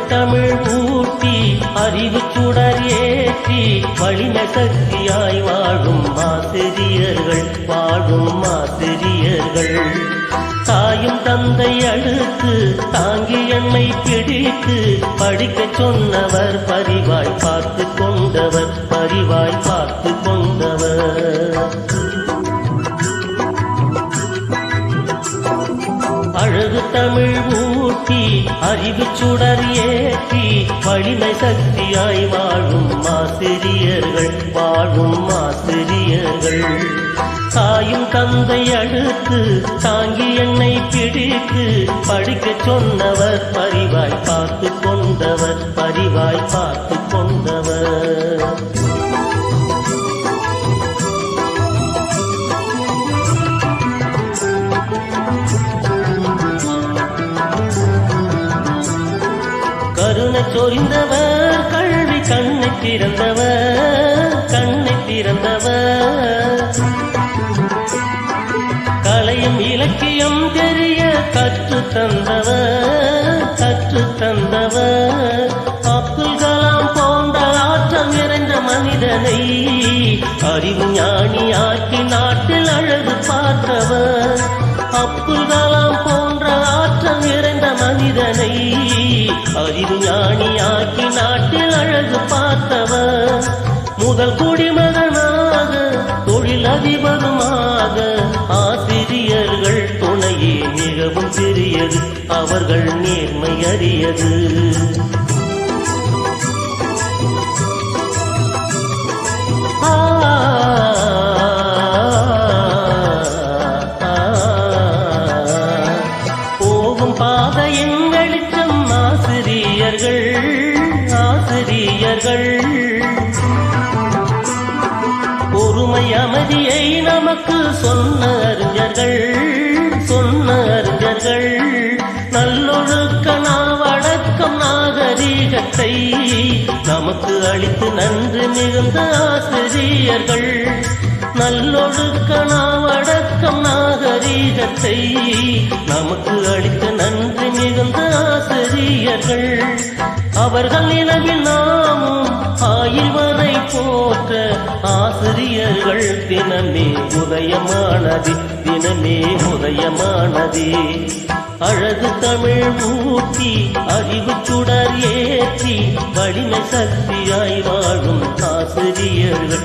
தமிழ் ஊட்டி அறிவு சுடர் ஏற்றி வலிமை சக்தியாய் வாழும் ஆசிரியர்கள் தாயும் தந்தை அடுத்து தாங்கி என்னை பிடித்து படிக்க சொன்னவர் பரிவாய் பார்த்து கொண்டவர் அழகு தமிழ் ஊட்டி அறிவு சுடர் ஏற்றி வலிமை சக்தியாய் வாழும் ஆசிரியர்கள் தாயும் தந்தை அடுத்து தாங்கி என்னை பிடித்து படிக்க சொன்னவர் பரிவாய் பார்த்து கொண்டவர் கருணை சொரிந்தவர் கல்வி கண்ணை திறந்தவர் கலையும் இலக்கியம் தெரிய கற்று தந்தவர் அப்துல் கலாம் போன்ற ஆற்றம் நிறைந்த மனிதனை அறிவு ஞானியாக்கி நாட்டில் அழகு பார்த்தவர் அப்துல் கலாம் போன்ற ஆற்றம் நிறைந்த மனிதனை அறிவு ஞானியாக்கி நாட்டில் அழகு பார்த்தவர் முதல் குடிமகனாக தொழிலதிபருமாக ஆசிரியர்கள் துணையே மிகவும் சிறியது அவர்கள் நேர்மை அறியது போகும் பாதையின் வெளிச்சம் ஆசிரியர்கள் பொறுமை அமைதியை நமக்கு சொன்ன அறிஞர்கள் நல்லொழுக்க நாவடக்கம் நாகரீகத்தை நமக்கு அளித்து நன்றி மிகுந்த ஆசிரியர்கள் நல்லொழுக்க நாவடக்கம் நாகரீகத்தை நமக்கு அளித்து நன்றி மிகுந்த ஆசிரியர்கள் அவர்கள் நினைவில் நாமும் ஆயுள் வரை போற்ற ஆசிரியர்கள் தினமே உதயமானதே அழகு தமிழ் ஊட்டி அறிவு சுடர் ஏற்றி வலிமை சக்தியாய் வாழும் ஆசிரியர்கள்